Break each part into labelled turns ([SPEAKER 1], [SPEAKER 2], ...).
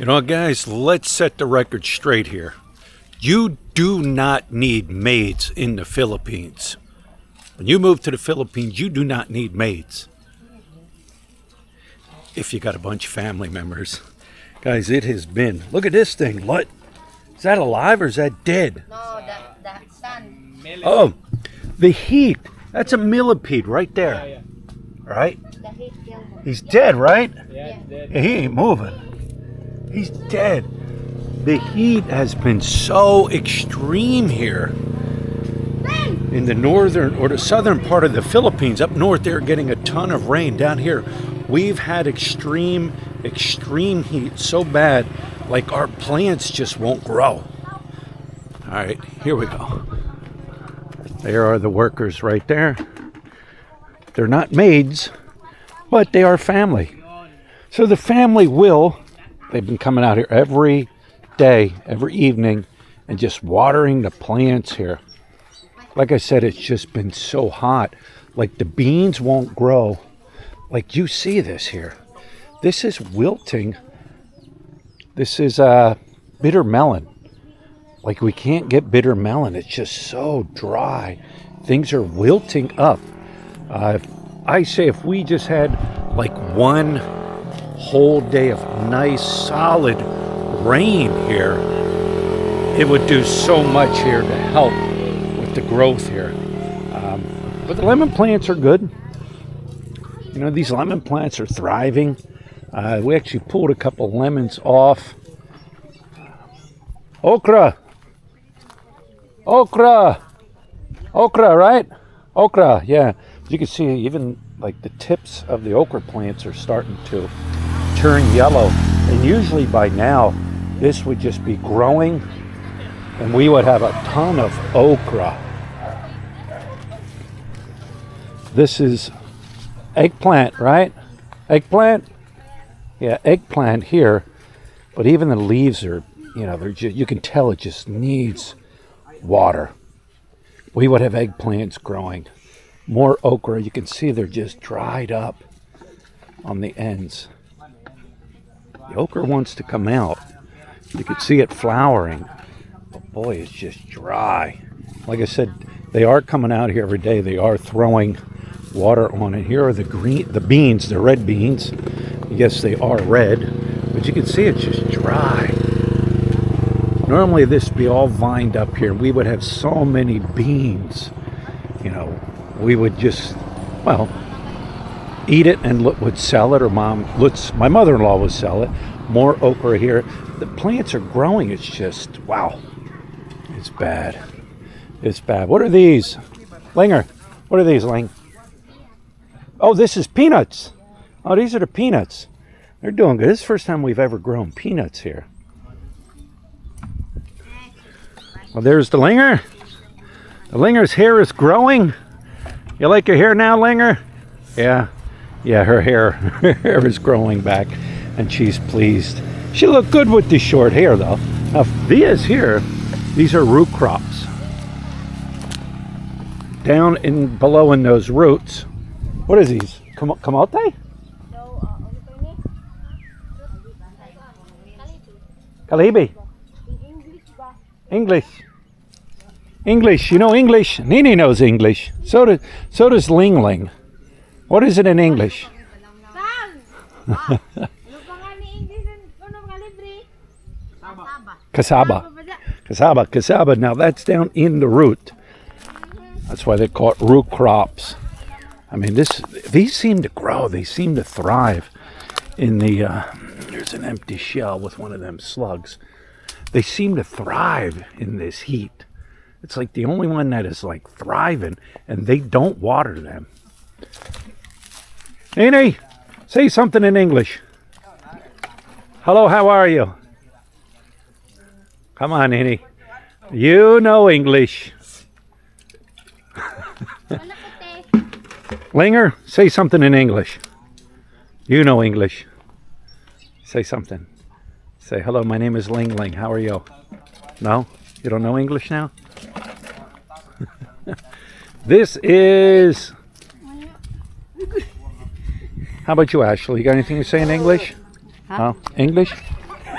[SPEAKER 1] You know, guys, let's set the record straight here. You do not need maids in the Philippines. When you move to the Philippines, you do not need maids. If you got a bunch of family members. Guys, it has been. Look at this thing. What? Is that alive or is that dead?
[SPEAKER 2] No, that's sun.
[SPEAKER 1] Oh, the heat. That's a millipede right there.
[SPEAKER 3] Yeah.
[SPEAKER 1] Right?
[SPEAKER 2] The heat killed him.
[SPEAKER 1] He's dead, right?
[SPEAKER 3] Yeah, dead.
[SPEAKER 1] He ain't moving. He's dead. The heat has been so extreme here in the northern or the southern part of the Philippines. Up north, they're getting a ton of rain. Down here, we've had extreme heat so bad, like our plants just won't grow. All right, here we go. There are the workers right there. They're not maids, but they are family. So the family they've been coming out here every day, every evening, and just watering the plants here. Like I said, it's just been so hot. Like the beans won't grow. Like you see this here. This is wilting. This is bitter melon. Like we can't get bitter melon. It's just so dry. Things are wilting up. I say if we just had like one whole day of nice solid rain here, it would do so much here to help with the growth here. But the lemon plants are good. You know, these lemon plants are thriving. We actually pulled a couple lemons off. Okra, right? Okra, yeah. You can see even like the tips of the okra plants are starting to turn yellow. And usually by now, this would just be growing and we would have a ton of okra. This is eggplant, right? Eggplant? Yeah, eggplant here. But even the leaves are, you know, they're just, you can tell it just needs water. We would have eggplants growing. More okra. You can see they're just dried up on the ends. The okra wants to come out. You can see it flowering. But boy, it's just dry. Like I said, they are coming out here every day. They are throwing water on it. Here are the beans, the red beans. Yes, they are red, but you can see it's just dry. Normally this would be all vined up here. We would have so many beans. You know, we would just, well, eat it and would sell it, or my mother-in-law would sell it. More okra here. The plants are growing. It's just, wow. It's bad. It's bad. What are these? Linger, what are these, Ling? Oh, this is peanuts. Oh, these are the peanuts. They're doing good. This is the first time we've ever grown peanuts here. Well, there's the Linger. The Linger's hair is growing. You like your hair now, Linger? Yeah. Yeah, her hair is growing back, and she's pleased. She looked good with the short hair, though. Now, these here, these are root crops. Down in below in those roots. What is these? Kamote? Kalibi. English. You know English? Nini knows English. So does Ling Ling. What is it in English? Cassava. Now that's down in the root. That's why they call it root crops. I mean, these seem to grow. They seem to thrive in the. There's an empty shell with one of them slugs. They seem to thrive in this heat. It's like the only one that is like thriving, and they don't water them. Nene, say something in English. Hello, how are you? Come on, Nene. You know English. Linger, say something in English. You know English. Say something. Say, hello, my name is Ling Ling. How are you? No? You don't know English now? This is... How about you, Ashley? You got anything to say in English?
[SPEAKER 2] Huh?
[SPEAKER 1] English?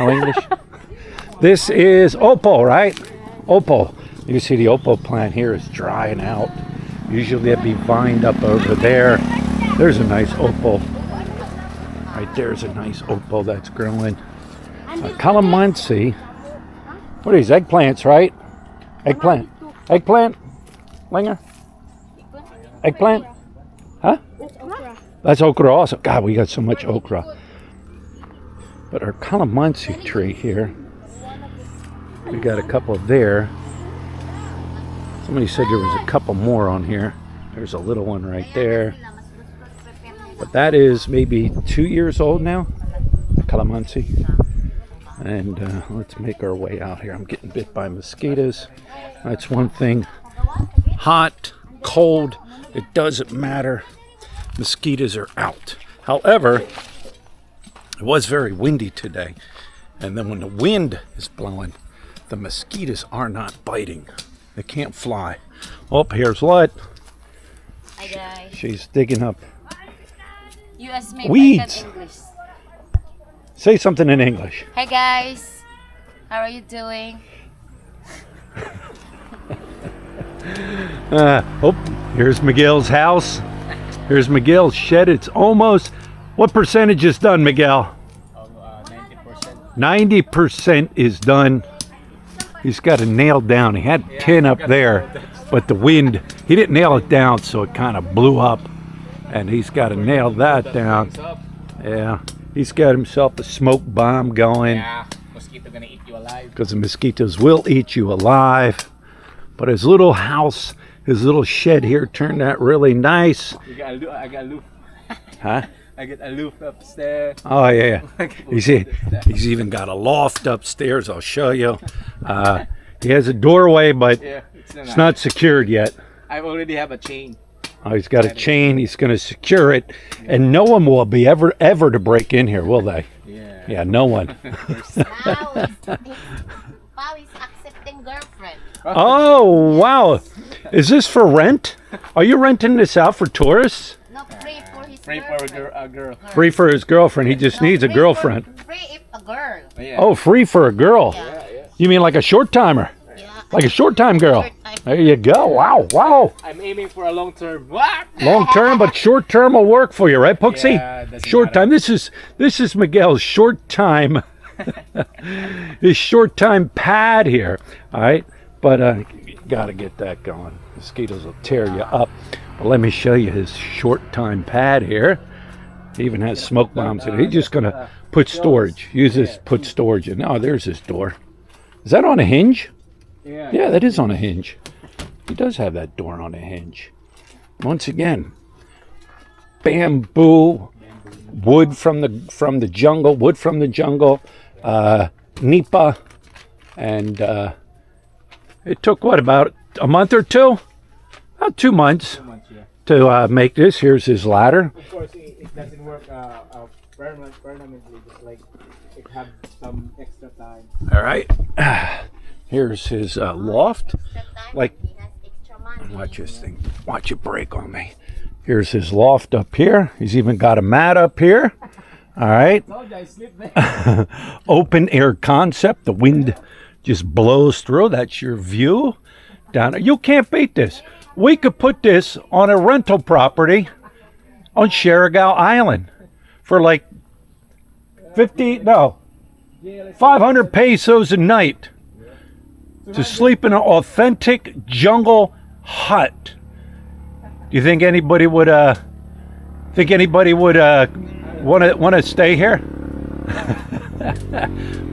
[SPEAKER 1] No English? This is opal, right? Opal. You see the opal plant here is drying out. Usually it'd be vined up over there. There's a nice opal. Right there's a nice opal that's growing. Calamansi. What are these? Eggplants, right? Eggplant. Eggplant? Linger? Eggplant? Huh? That's okra also. God, we got so much okra. But our calamansi tree here, we got a couple there. Somebody said there was a couple more on here. There's a little one right there. But that is maybe 2 years old now, the calamansi. And let's make our way out here. I'm getting bit by mosquitoes. That's one thing. Hot, cold, it doesn't matter. Mosquitoes are out. However, it was very windy today. And then when the wind is blowing, the mosquitoes are not biting. They can't fly. Oh, here's what?
[SPEAKER 2] Hi guys.
[SPEAKER 1] She's digging up
[SPEAKER 2] US
[SPEAKER 1] weeds.
[SPEAKER 2] English.
[SPEAKER 1] Say something in English.
[SPEAKER 2] Hey guys. How are you doing?
[SPEAKER 1] Oh, here's Miguel's house. Here's Miguel's shed. It's almost, what percentage is done, Miguel?
[SPEAKER 3] 90%.
[SPEAKER 1] 90% is done. He's got it nailed down. He had 10 up there, but the wind, he didn't nail it down, so it kind of blew up. And he's got to nail that down. Yeah, he's got himself a smoke bomb going.
[SPEAKER 3] Yeah, mosquito gonna eat you alive.
[SPEAKER 1] Because the mosquitoes will eat you alive. But his little house, his little shed here turned out really nice.
[SPEAKER 3] I got aloof.
[SPEAKER 1] Huh?
[SPEAKER 3] I get aloof upstairs.
[SPEAKER 1] Oh yeah. He's even got a loft upstairs. I'll show you. He has a doorway, but
[SPEAKER 3] Yeah,
[SPEAKER 1] it's not secured yet.
[SPEAKER 3] I already have a chain.
[SPEAKER 1] Oh, he's got a chain. He's going to secure it, and no one will be ever to break in here, will they?
[SPEAKER 3] Yeah.
[SPEAKER 1] Yeah, no one.
[SPEAKER 2] Now he's accepting girlfriend.
[SPEAKER 1] Oh wow! Is this for rent? Are you renting this out for tourists?
[SPEAKER 2] No, free for his
[SPEAKER 3] Free for
[SPEAKER 2] girlfriend.
[SPEAKER 3] a girl.
[SPEAKER 1] Free for his girlfriend. He just needs a
[SPEAKER 2] Free
[SPEAKER 1] girlfriend.
[SPEAKER 2] Free if a girl.
[SPEAKER 3] Yeah.
[SPEAKER 1] Oh, free for a girl.
[SPEAKER 2] Yeah.
[SPEAKER 1] You mean like a short timer?
[SPEAKER 2] Yeah.
[SPEAKER 1] Like a short time girl?
[SPEAKER 2] Short time.
[SPEAKER 1] There you go. Wow, wow.
[SPEAKER 3] I'm aiming for a long term. What?
[SPEAKER 1] Long term, but short term will work for you, right, Pooksy?
[SPEAKER 3] Yeah, doesn't
[SPEAKER 1] Short
[SPEAKER 3] matter.
[SPEAKER 1] time. This is Miguel's short time. His short time pad here. All right, but you gotta get that going. Mosquitoes will tear you up. But let me show you his short time pad here. He even has smoke bombs in it. He's just gonna put storage. Use this. Put storage in. Oh, there's his door. Is that on a hinge?
[SPEAKER 3] Yeah.
[SPEAKER 1] Yeah, that is on a hinge. He does have that door on a hinge. Once again, bamboo, wood from the jungle, nipa, and it took what, about a month or two? About 2 months
[SPEAKER 3] 2 months, yeah.
[SPEAKER 1] to make this. Here's his ladder.
[SPEAKER 3] Of course, it doesn't work permanently. Just like it have some extra time.
[SPEAKER 1] All right. Here's his loft. Like,
[SPEAKER 2] He has extra money.
[SPEAKER 1] watch this thing. Watch it break on me. Here's his loft up here. He's even got a mat up here. All right.
[SPEAKER 3] So I sleep there.
[SPEAKER 1] Open air concept. The wind just blows through. That's your view down there. You can't beat this. We could put this on a rental property on Sherigao Island for like 500 pesos a night to sleep in an authentic jungle hut. Do you think anybody would want to stay here?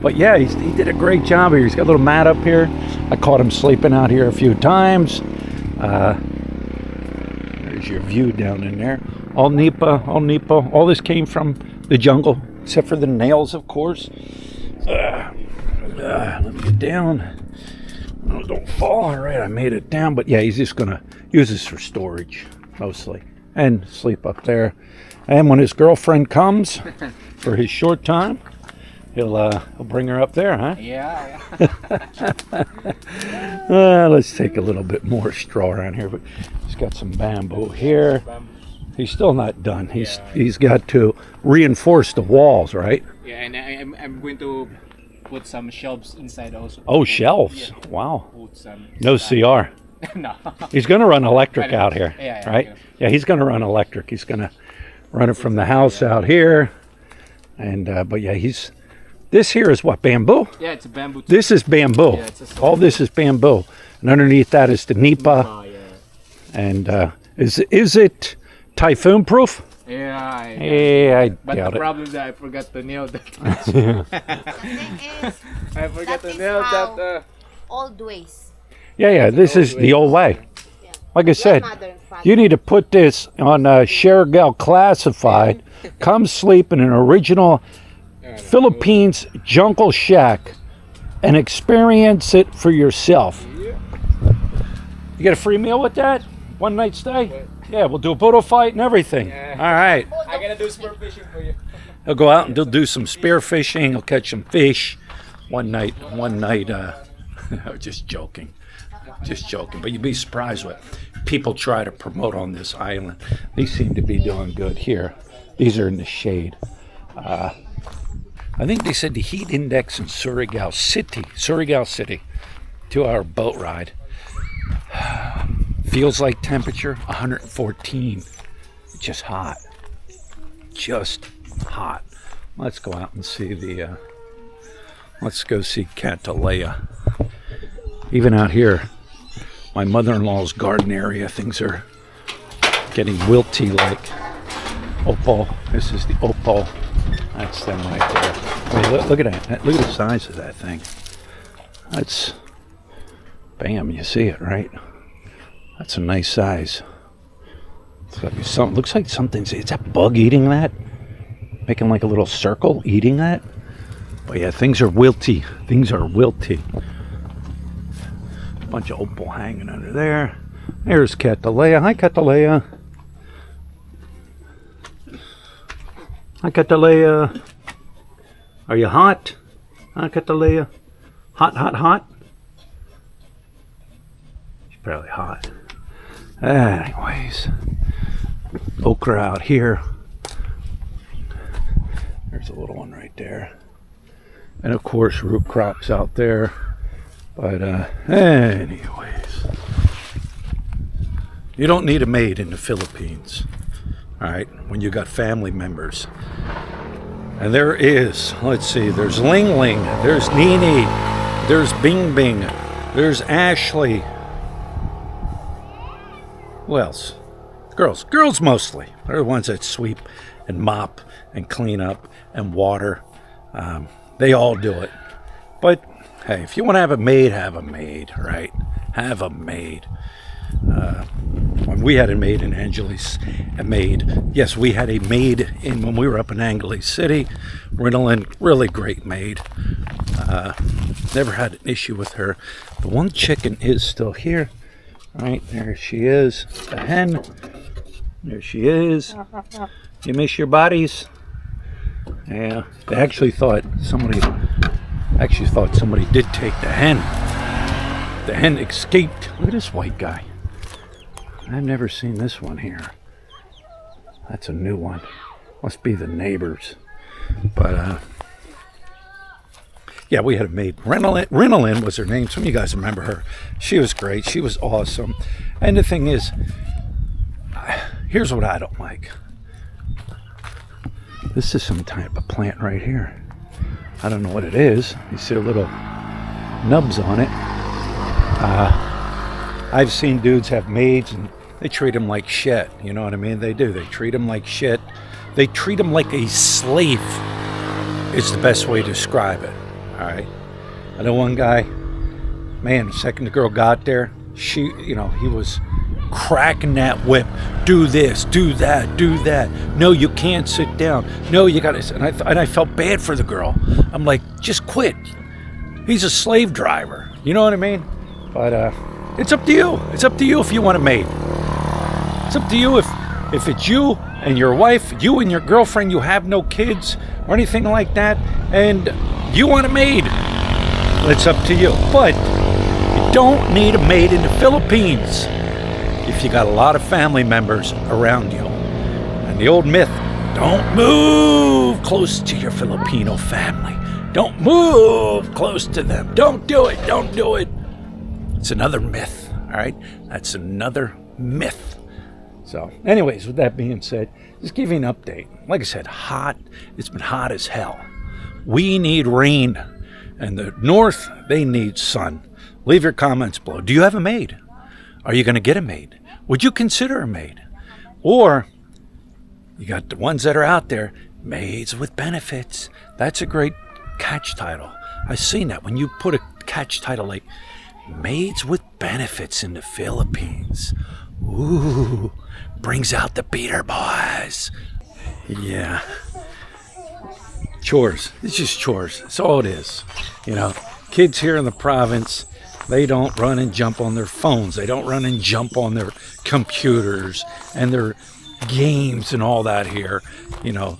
[SPEAKER 1] But yeah, he did a great job here. He's got a little mat up here. I caught him sleeping out here a few times. There's your view down in there. All nipa. All this came from the jungle, except for the nails, of course. Let me get down. Oh, don't fall. All right, I made it down. But yeah, he's just gonna use this for storage mostly, and sleep up there. And when his girlfriend comes for his short time, he'll bring her up there, huh?
[SPEAKER 3] Yeah.
[SPEAKER 1] Let's take a little bit more straw around here, but he's got some bamboo here. He's still not done. He's got to reinforce the walls, right?
[SPEAKER 3] Yeah, and I'm going to put some shelves inside also.
[SPEAKER 1] Oh, shelves.
[SPEAKER 3] Yeah.
[SPEAKER 1] Wow.
[SPEAKER 3] Put some
[SPEAKER 1] No
[SPEAKER 3] stuff.
[SPEAKER 1] CR.
[SPEAKER 3] No.
[SPEAKER 1] He's going to run electric out here,
[SPEAKER 3] Yeah,
[SPEAKER 1] right?
[SPEAKER 3] yeah.
[SPEAKER 1] Yeah, he's going to run electric. He's going to run it from the house out here. And, but yeah, this here is what, bamboo?
[SPEAKER 3] Yeah, it's a bamboo.
[SPEAKER 1] This is bamboo.
[SPEAKER 3] Yeah, it's a
[SPEAKER 1] All this is bamboo. And underneath that is the nipa.
[SPEAKER 3] Oh, yeah.
[SPEAKER 1] And is it typhoon proof?
[SPEAKER 3] Yeah,
[SPEAKER 1] Yeah, I
[SPEAKER 3] but
[SPEAKER 1] doubt
[SPEAKER 3] the
[SPEAKER 1] it.
[SPEAKER 3] problem is that I forgot to nail that.
[SPEAKER 2] The thing is,
[SPEAKER 3] I forgot
[SPEAKER 2] That
[SPEAKER 3] to
[SPEAKER 2] is
[SPEAKER 3] nail
[SPEAKER 2] how-
[SPEAKER 3] that.
[SPEAKER 2] old ways.
[SPEAKER 1] Yeah, this is the old way.
[SPEAKER 2] Yeah.
[SPEAKER 1] Like I said,
[SPEAKER 2] Grandmother and father.
[SPEAKER 1] you need to put this on Shergal Classified. Come sleep in an original Philippines jungle shack and experience it for yourself.
[SPEAKER 3] Yeah.
[SPEAKER 1] You get a free meal with that? One night stay? Yeah, we'll do a photo fight and everything.
[SPEAKER 3] Yeah.
[SPEAKER 1] All right.
[SPEAKER 3] I'm gonna do sport fishing for you.
[SPEAKER 1] He'll go out and he'll do some spear fishing. He'll catch some fish. One night. Just joking. Just joking. But you'd be surprised what people try to promote on this island. These seem to be doing good here. These are in the shade. I think they said the heat index in Surigao City, 2-hour boat ride, feels like temperature 114. Just hot. Just hot. Let's go out and see let's go see Cantalea. Even out here, my mother-in-law's garden area, things are getting wilty like opal. This is the opal. That's them right there. I mean, look at that. Look at the size of that thing. That's, bam, you see it, right? That's a nice size. It's got to be something. Looks like something's, is that bug eating that? Making like a little circle, eating that? But yeah, things are wilty. Things are wilty. Bunch of opal hanging under there. There's Catalea. Hi, Catalea. Hi, Catalea. Are you hot? Hi, Catalea. Hot, hot, hot? She's probably hot. Anyways, okra out here. There's a little one right there. And of course, root crops out there. But anyways, you don't need a maid in the Philippines, all right, when you got family members. And there is, let's see, there's Ling Ling, there's Nini, there's Bing Bing, there's Ashley. Who else? Girls mostly. They're the ones that sweep and mop and clean up and water. They all do it. But hey, if you want to have a maid, right? Have a maid. When we had a maid in Angeles, yes, we had a maid when we were up in Angeles City. Ritalin, really great maid. Never had an issue with her. The one chicken is still here. Right, there she is. The hen. There she is. You miss your buddies? Yeah, they actually thought somebody did take the hen. The hen escaped. Look at this white guy. I've never seen this one here. That's a new one. Must be the neighbors. But yeah, we had a maid. Ritalin was her name. Some of you guys remember her. She was great. She was awesome. And the thing is, here's what I don't like. This is some type of plant right here. I don't know what it is. You see the little nubs on it. I've seen dudes have maids and they treat them like shit. You know what I mean? They do. They treat them like shit. They treat them like a slave is the best way to describe it. All right. I know one guy, man, the second the girl got there, he was cracking that whip. Do this, do that, do that. No, you can't sit down. No, you got to. And I felt bad for the girl. I'm like, just quit. He's a slave driver. You know what I mean? But it's up to you. It's up to you if you want a maid. It's up to you if it's you and your wife, you and your girlfriend, you have no kids or anything like that, and you want a maid. It's up to you. But you don't need a maid in the Philippines if you got a lot of family members around you. And the old myth, don't move close to your Filipino family. Don't move close to them. Don't do it. Don't do it. It's another myth, all right? That's another myth. So, anyways, with that being said, just give you an update. Like I said, hot. It's been hot as hell. We need rain. And the north, they need sun. Leave your comments below. Do you have a maid? Are you going to get a maid? Would you consider a maid? Or you got the ones that are out there, maids with benefits. That's a great catch title. I've seen that when you put a catch title like maids with benefits in the Philippines. Ooh, brings out the beater boys. Yeah. Chores. It's just chores. That's all it is. You know, kids here in the province, they don't run and jump on their phones. They don't run and jump on their computers and their games and all that here. You know,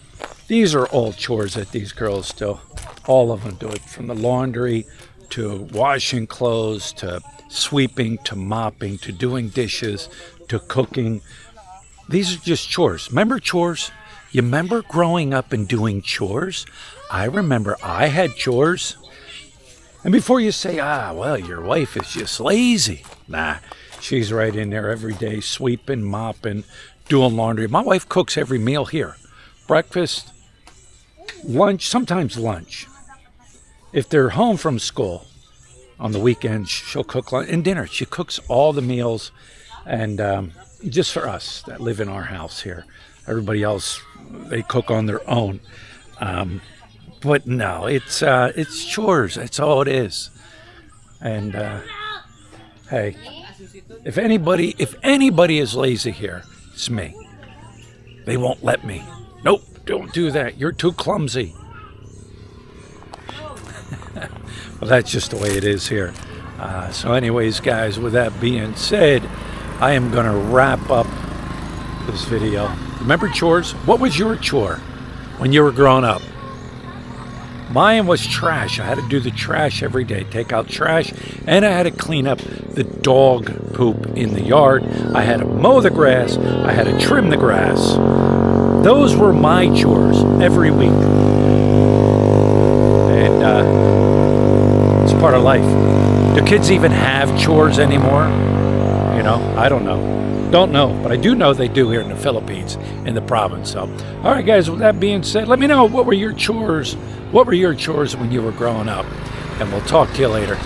[SPEAKER 1] these are all chores that these girls do. All of them do it, from the laundry to washing clothes to sweeping to mopping to doing dishes to cooking. These are just chores. Remember chores? You remember growing up and doing chores? I remember I had chores. And before you say, well, your wife is just lazy. Nah, she's right in there every day, sweeping, mopping, doing laundry. My wife cooks every meal here. Breakfast, lunch, sometimes lunch. If they're home from school on the weekends, she'll cook lunch and dinner. She cooks all the meals, and just for us that live in our house here. Everybody else, they cook on their own. But no, it's chores. That's all it is. And hey, if anybody is lazy here, it's me. They won't let me. Nope, don't do that. You're too clumsy. Well, that's just the way it is here. So anyways, guys, with that being said, I am going to wrap up this video. Remember chores? What was your chore when you were growing up? Mine was trash. I had to do the trash every day, take out trash, and I had to clean up the dog poop in the yard. I had to mow the grass. I had to trim the grass. Those were my chores every week. And it's part of life. Do kids even have chores anymore? You know, I don't know. Don't know, but I do know they do here in the Philippines, in the province. So, all right, guys, with that being said, let me know what were your chores? What were your chores when you were growing up? And we'll talk to you later.